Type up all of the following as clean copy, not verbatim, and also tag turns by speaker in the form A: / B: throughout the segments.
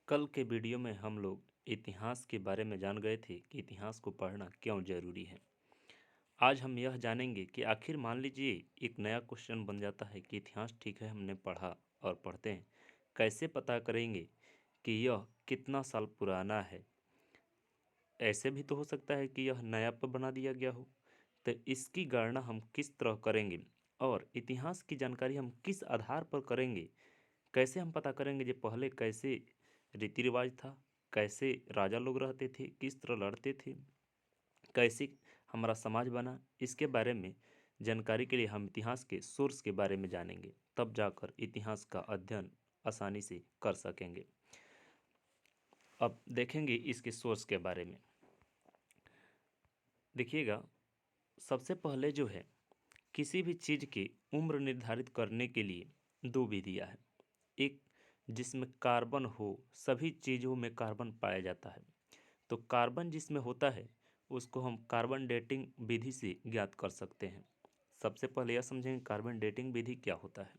A: कल के वीडियो में हम लोग इतिहास के बारे में जान गए थे कि इतिहास को पढ़ना क्यों जरूरी है। आज हम यह जानेंगे कि आखिर मान लीजिए एक नया क्वेश्चन बन जाता है कि इतिहास ठीक है हमने पढ़ा और पढ़ते हैं, कैसे पता करेंगे कि यह कितना साल पुराना है। ऐसे भी तो हो सकता है कि यह नया पर बना दिया गया हो। तो इसकी गणना हम किस तरह करेंगे और इतिहास की जानकारी हम किस आधार पर करेंगे। कैसे हम पता करेंगे जो पहले कैसे रीति रिवाज था, कैसे राजा लोग रहते थे, किस तरह लड़ते थे, कैसे हमारा समाज बना। इसके बारे में जानकारी के लिए हम इतिहास के सोर्स के बारे में जानेंगे, तब जाकर इतिहास का अध्ययन आसानी से कर सकेंगे। अब देखेंगे इसके सोर्स के बारे में। देखिएगा, सबसे पहले जो है, किसी भी चीज़ की उम्र निर्धारित करने के लिए दो विधियां हैं। एक जिसमें कार्बन हो, सभी चीज़ों में कार्बन पाया जाता है, तो कार्बन जिसमें होता है उसको हम कार्बन डेटिंग विधि से ज्ञात कर सकते हैं। सबसे पहले यह समझेंगे कार्बन डेटिंग विधि क्या होता है।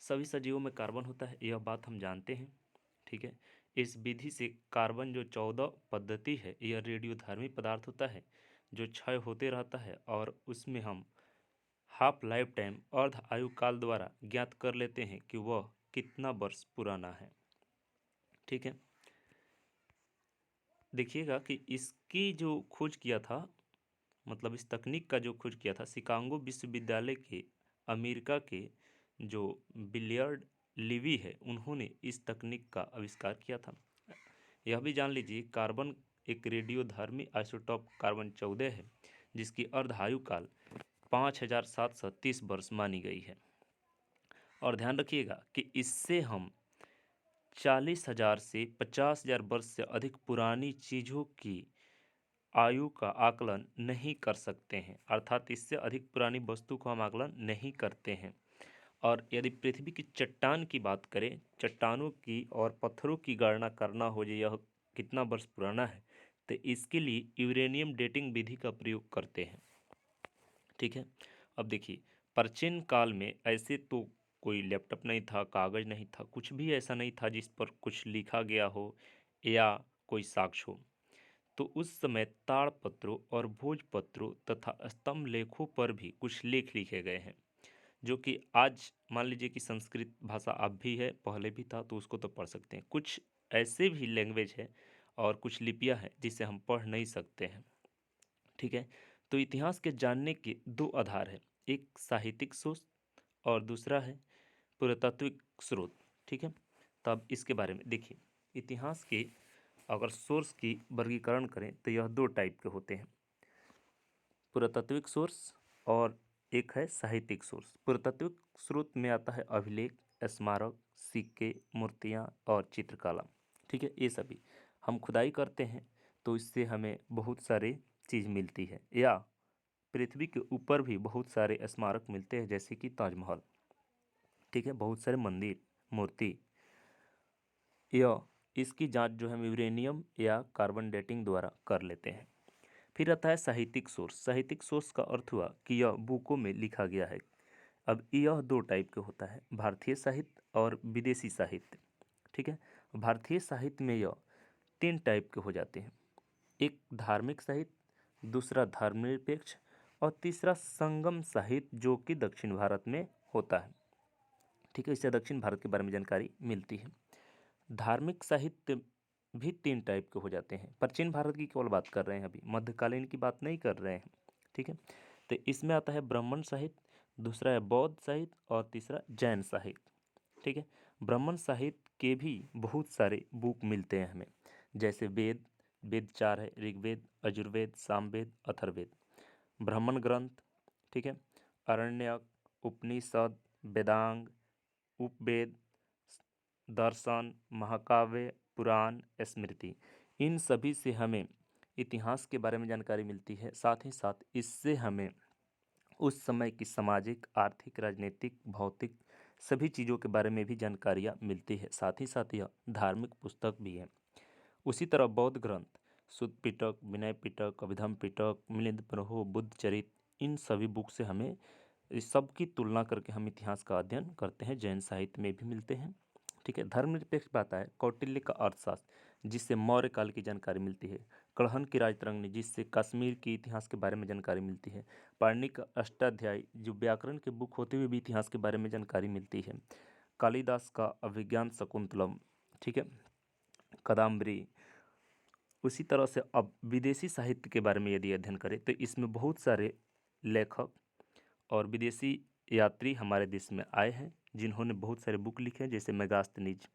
A: सभी सजीवों में कार्बन होता है, यह बात हम जानते हैं, ठीक है। इस विधि से कार्बन जो 14 पद्धति है, यह रेडियोधर्मी पदार्थ होता है जो क्षय होते रहता है और उसमें हम हाफ लाइफ टाइम अर्ध आयु काल द्वारा ज्ञात कर लेते हैं कि वह कितना वर्ष पुराना है, ठीक है। देखिएगा कि इसकी जो खोज किया था, मतलब इस तकनीक का जो खोज किया था, शिकागो विश्वविद्यालय के अमेरिका के जो बिलियर्ड लिवी है, उन्होंने इस तकनीक का आविष्कार किया था। यह भी जान लीजिए, कार्बन एक रेडियोधर्मी आइसोटॉप कार्बन 14 है जिसकी अर्ध आयु काल 5730 वर्ष मानी गई है। और ध्यान रखिएगा कि इससे हम 40,000 से 50,000 वर्ष से अधिक पुरानी चीज़ों की आयु का आकलन नहीं कर सकते हैं, अर्थात इससे अधिक पुरानी वस्तु को हम आकलन नहीं करते हैं। और यदि पृथ्वी की चट्टान की बात करें, चट्टानों की और पत्थरों की गणना करना हो जो यह कितना वर्ष पुराना है, तो इसके लिए यूरेनियम डेटिंग विधि का प्रयोग करते हैं, ठीक है। अब देखिए, प्राचीन काल में ऐसे तो कोई लैपटॉप नहीं था, कागज़ नहीं था, कुछ भी ऐसा नहीं था जिस पर कुछ लिखा गया हो या कोई साक्ष्य हो। तो उस समय ताड़पत्रों और भोजपत्रों तथा स्तंभ लेखों पर भी कुछ लेख लिखे गए हैं, जो कि आज मान लीजिए कि संस्कृत भाषा अब भी है, पहले भी था, तो उसको तो पढ़ सकते हैं। कुछ ऐसे भी लैंग्वेज है और कुछ लिपियां हैं जिसे हम पढ़ नहीं सकते हैं, ठीक है। तो इतिहास के जानने के दो आधार है, एक साहित्यिक स्रोत और दूसरा है पुरातात्विक स्रोत, ठीक है। तब इसके बारे में देखिए, इतिहास के अगर सोर्स की वर्गीकरण करें तो यह दो टाइप के होते हैं, पुरातात्विक सोर्स और एक है साहित्यिक सोर्स। पुरातात्विक स्रोत में आता है अभिलेख, स्मारक, सिक्के, मूर्तियाँ और चित्रकला, ठीक है। ये सभी हम खुदाई करते हैं तो इससे हमें बहुत सारे चीज़ मिलती है, या पृथ्वी के ऊपर भी बहुत सारे स्मारक मिलते हैं जैसे कि ताजमहल, ठीक है, बहुत सारे मंदिर, मूर्ति। यह इसकी जांच जो है यूरेनियम या कार्बन डेटिंग द्वारा कर लेते हैं। फिर आता है साहित्यिक सोर्स। साहित्यिक सोर्स का अर्थ हुआ कि यह बुकों में लिखा गया है। अब यह दो टाइप के होता है, भारतीय साहित्य और विदेशी साहित्य, ठीक है। भारतीय साहित्य में यह तीन टाइप के हो जाते हैं, एक धार्मिक साहित्य, दूसरा धर्मनिरपेक्ष और तीसरा संगम साहित्य जो कि दक्षिण भारत में होता है, ठीक है। इससे दक्षिण भारत के बारे में जानकारी मिलती है। धार्मिक साहित्य भी तीन टाइप के हो जाते हैं। प्राचीन भारत की केवल बात कर रहे हैं, अभी मध्यकालीन की बात नहीं कर रहे हैं, ठीक है। तो इसमें आता है ब्राह्मण साहित्य, दूसरा है बौद्ध साहित्य और तीसरा जैन साहित्य, ठीक है। ब्राह्मण साहित्य के भी बहुत सारे बुक मिलते हैं हमें, जैसे वेद, वेद चार है, ऋग्वेद, यजुर्वेद, सामवेद, अथर्ववेद। ब्राह्मण ग्रंथ, ठीक है, अरण्यक, उपनिषद, वेदांग, उपवेद, दर्शन, महाकाव्य, पुराण, स्मृति, इन सभी से हमें इतिहास के बारे में जानकारी मिलती है। साथ ही साथ इससे हमें उस समय की सामाजिक, आर्थिक, राजनीतिक, भौतिक सभी चीज़ों के बारे में भी जानकारियाँ मिलती है। साथ ही साथ यह धार्मिक पुस्तक भी है। उसी तरह बौद्ध ग्रंथ सुत्त पिटक, विनय पिटक, अभिधम पिटक, मिलिंद प्रहो, बुद्ध चरित, इन सभी बुक से हमें इस सब की तुलना करके हम इतिहास का अध्ययन करते हैं। जैन साहित्य में भी मिलते हैं, ठीक है। धर्मनिरपेक्ष पे आता है कौटिल्य का अर्थशास्त्र, जिससे मौर्य काल की जानकारी मिलती है। कड़हन की राजतरंगिणी, जिससे कश्मीर के इतिहास के बारे में जानकारी मिलती है। पाणिनि का अष्टाध्यायी, जो व्याकरण के बुक होते हुए भी इतिहास के बारे में जानकारी मिलती है। कालिदास का अभिज्ञान शकुंतलम, ठीक है, कादम्बरी। उसी तरह से अब विदेशी साहित्य के बारे में यदि अध्ययन करें तो इसमें बहुत सारे लेखक और विदेशी यात्री हमारे देश में आए हैं, जिन्होंने बहुत सारे बुक लिखे हैं, जैसे मेगास्थनीज,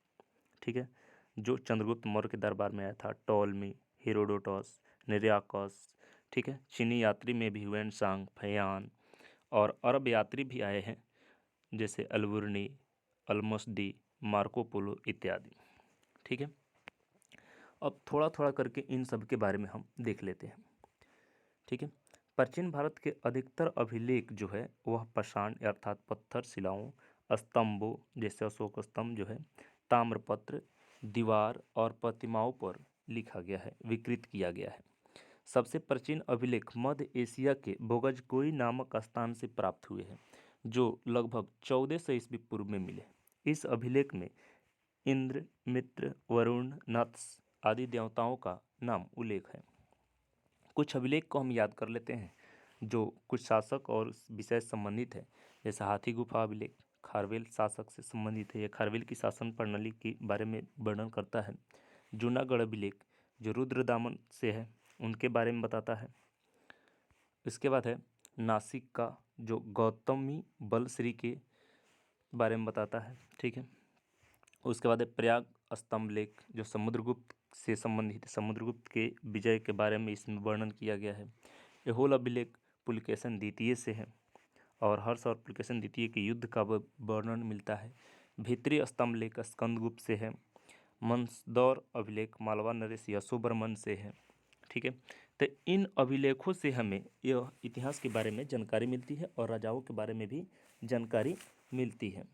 A: ठीक है, जो चंद्रगुप्त मौर्य के दरबार में आया था। टॉलमी, हेरोडोटस, निर्याकस, ठीक है। चीनी यात्री में भी हुएनसांग, फयान, और अरब यात्री भी आए हैं, जैसे अलबुर्नी, अलमस्दी, मार्को पोलो इत्यादि, ठीक है। अब थोड़ा थोड़ा करके इन सब के बारे में हम देख लेते हैं, ठीक है। प्राचीन भारत के अधिकतर अभिलेख जो है वह पाषाण अर्थात पत्थर शिलाओं, स्तंभों जैसे अशोक स्तंभ जो है, ताम्रपत्र, दीवार और प्रतिमाओं पर लिखा गया है, विकृत किया गया है। सबसे प्राचीन अभिलेख मध्य एशिया के बोगजकोई नामक स्थान से प्राप्त हुए हैं, जो लगभग 1400 ईस्वी पूर्व में मिले। इस अभिलेख में इंद्र, मित्र, वरुण, नत्स आदि देवताओं का नाम उल्लेख है। कुछ अभिलेख को हम याद कर लेते हैं जो कुछ शासक और उस विषय से संबंधित है। जैसे हाथी गुफा अभिलेख खारवेल शासक से संबंधित है, यह खारवेल की शासन प्रणाली के बारे में वर्णन करता है। जूनागढ़ अभिलेख जो रुद्रदामन से है उनके बारे में बताता है। इसके बाद है नासिक का जो गौतमी बलश्री के बारे में बताता है, ठीक है। उसके बाद है प्रयाग स्तंभ लेख जो समुद्रगुप्त से संबंधित है, समुद्रगुप्त के विजय के बारे में इसमें वर्णन किया गया है। एहोल अभिलेख पुलकेशन द्वितीय से है और हर्ष और पुलकेशन द्वितीय के युद्ध का वर्णन मिलता है। भीतरी स्तंभ लेख स्कंदगुप्त से है। मंसदौर अभिलेख मालवा नरेश यशोवर्मन से है, ठीक है। तो इन अभिलेखों से हमें यह इतिहास के बारे में जानकारी मिलती है और राजाओं के बारे में भी जानकारी मिलती है,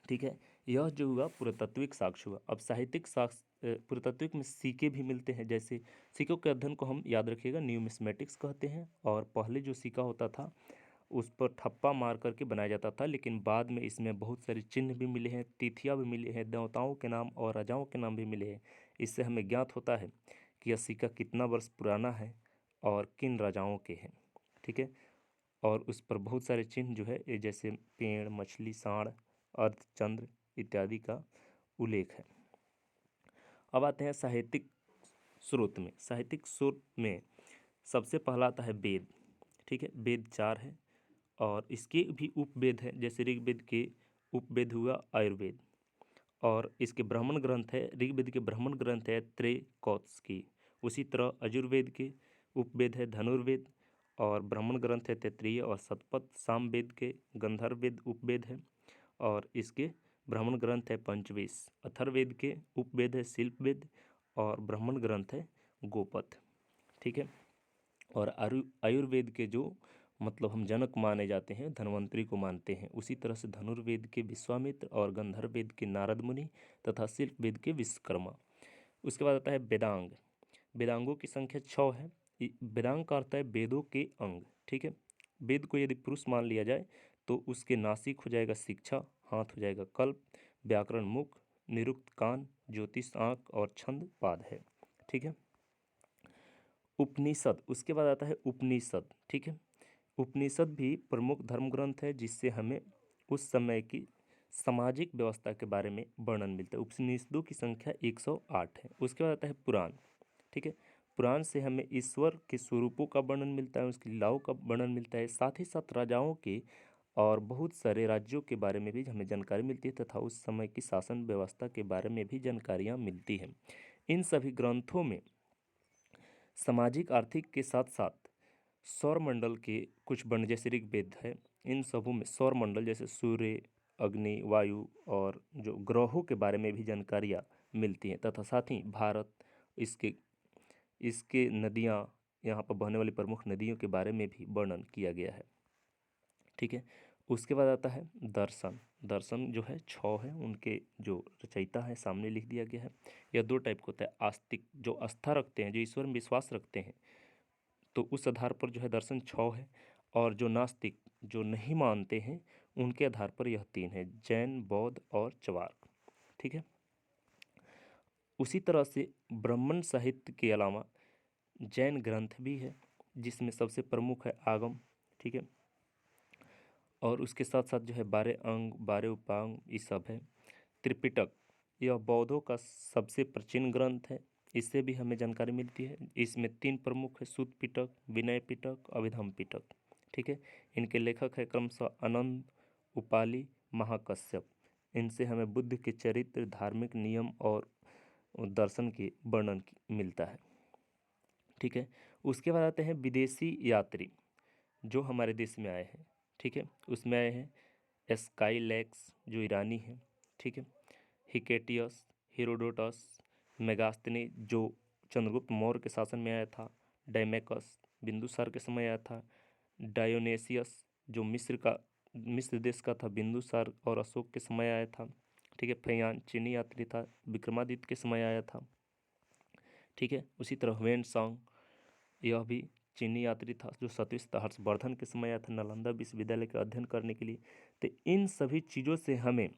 A: ठीक है। यह जो हुआ पुरातात्विक साक्ष्य हुआ। अब साहित्यिक साक्ष्य, पुरातात्विक में सिक्के भी मिलते हैं। जैसे सिक्कों के अध्ययन को हम याद रखिएगा न्यूमिस्मेटिक्स कहते हैं, और पहले जो सिक्का होता था उस पर ठप्पा मार करके बनाया जाता था, लेकिन बाद में इसमें बहुत सारे चिन्ह भी मिले हैं, तिथियाँ भी मिली हैं, देवताओं के नाम और राजाओं के नाम भी मिले हैं। इससे हमें ज्ञात होता है कि यह सिक्का कितना वर्ष पुराना है और किन राजाओं के हैं, ठीक है। और उस पर बहुत सारे चिन्ह जो है ये जैसे पेड़, मछली, सांड, अर्धचंद्र इत्यादि का उल्लेख है। अब आते हैं साहित्यिक स्रोत में। साहित्यिक स्रोत में सबसे पहला आता है वेद, ठीक है। वेद 4 है और इसके भी उपवेद है। जैसे ऋग्वेद के उपवेद हुआ आयुर्वेद, और इसके ब्राह्मण ग्रंथ है, ऋग्वेद के ब्राह्मण ग्रंथ है त्रैकौत्सकी। उसी तरह यजुर्वेद के उपवेद है धनुर्वेद, और ब्राह्मण ग्रंथ है तैत्तिरीय और शतपथ। सामवेद के गंधर्ववेद उपवेद है और इसके ब्राह्मण ग्रंथ है पंचवेद। अथर्ववेद के उपवेद है शिल्पवेद और ब्राह्मण ग्रंथ है गोपथ, ठीक है। और आयुर्वेद के जो मतलब हम जनक माने जाते हैं, धन्वंतरी को मानते हैं, उसी तरह से धनुर्वेद के विश्वामित्र और गंधर्ववेद के नारद मुनि तथा शिल्पवेद के विश्वकर्मा। उसके बाद आता है वेदांग। वेदांगों की संख्या 6 है। वेदांग का अर्थ है वेदों के अंग, ठीक है। वेद को यदि पुरुष मान लिया जाए तो उसके नासिक हो जाएगा शिक्षा, हाथ हो जाएगा कल्प, व्याकरण मुख, निरुक्त कान, ज्योतिष आँख और छंद पाद है, ठीक है। उपनिषद, उसके बाद आता है उपनिषद, ठीक है। उपनिषद भी प्रमुख धर्म ग्रंथ है जिससे हमें उस समय की सामाजिक व्यवस्था के बारे में वर्णन मिलता है। उपनिषदों की संख्या 108 है। उसके बाद आता है पुराण, ठीक है। पुराण से हमें ईश्वर के स्वरूपों का वर्णन मिलता है, उसकी लीलाओं का वर्णन मिलता है, साथ ही साथ राजाओं के और बहुत सारे राज्यों के बारे में भी हमें जानकारी मिलती है तथा उस समय की शासन व्यवस्था के बारे में भी जानकारियाँ मिलती हैं। इन सभी ग्रंथों में सामाजिक आर्थिक के साथ साथ सौरमंडल के कुछ वर्ण जैसे ऋग्वेद है, इन सबों में सौरमंडल जैसे सूर्य, अग्नि, वायु और जो ग्रहों के बारे में भी जानकारियाँ मिलती हैं तथा साथ ही भारत, इसके इसके नदियाँ, यहाँ पर बहने वाली प्रमुख नदियों के बारे में भी वर्णन किया गया है, ठीक है। उसके बाद आता है दर्शन। दर्शन जो है 6 है, उनके जो रचयिता है सामने लिख दिया गया है। यह 2 टाइप का होता है, आस्तिक जो आस्था रखते हैं, जो ईश्वर में विश्वास रखते हैं, तो उस आधार पर जो है दर्शन 6 है, और जो नास्तिक जो नहीं मानते हैं उनके आधार पर यह 3 है, जैन, बौद्ध और चवार्क, ठीक है। उसी तरह से ब्राह्मण साहित्य के अलावा जैन ग्रंथ भी है, जिसमें सबसे प्रमुख है आगम, ठीक है। और उसके साथ साथ जो है 12 अंग 12 उपांग ये सब है। त्रिपिटक, यह बौद्धों का सबसे प्राचीन ग्रंथ है, इससे भी हमें जानकारी मिलती है। इसमें 3 प्रमुख है, सुत्त पिटक, विनय पिटक, अभिधम पिटक, ठीक है। इनके लेखक है क्रमशः आनंद, उपाली, महाकश्यप। इनसे हमें बुद्ध के चरित्र, धार्मिक नियम और दर्शन के वर्णन मिलता है, ठीक है। उसके बाद आते हैं विदेशी यात्री जो हमारे देश में आए हैं, ठीक है। उसमें आए हैं स्काईलैक्स जो ईरानी हैं, ठीक है। हिकेटियस, हेरोडोटस, मेगास्थनी जो चंद्रगुप्त मौर्य के शासन में आया था, डायमेकस बिंदुसार के समय आया था, डायोनेसियस जो मिस्र देश का था, बिंदुसार और अशोक के समय आया था, ठीक है। फयान चीनी यात्री था, विक्रमादित्य के समय आया था, ठीक है। उसी तरह वेन सांग, यह भी चीनी यात्री था जो सतीश हर्षवर्धन के समय आया था नालंदा विश्वविद्यालय का अध्ययन करने के लिए। तो इन सभी चीज़ों से हमें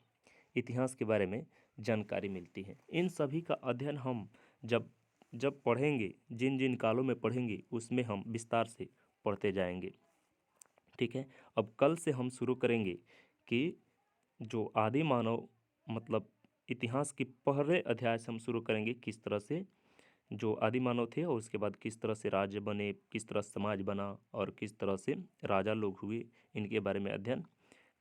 A: इतिहास के बारे में जानकारी मिलती है। इन सभी का अध्ययन हम जब जब पढ़ेंगे, जिन जिन कालों में पढ़ेंगे उसमें हम विस्तार से पढ़ते जाएंगे, ठीक है। अब कल से हम शुरू करेंगे कि जो आदि मानव मतलब इतिहास के पहले अध्याय से हम शुरू करेंगे, किस तरह से जो आदि मानव थे और उसके बाद किस तरह से राज्य बने, किस तरह समाज बना और किस तरह से राजा लोग हुए, इनके बारे में अध्ययन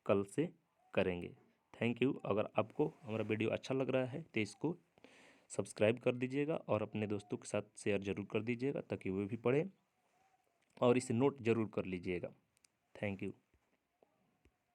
A: कल से करेंगे। Thank you. अगर आपको हमारा वीडियो अच्छा लग रहा है तो इसको सब्सक्राइब कर दीजिएगा और अपने दोस्तों के साथ शेयर ज़रूर कर दीजिएगा ताकि वे भी पढ़ें और इसे नोट ज़रूर कर लीजिएगा। Thank you.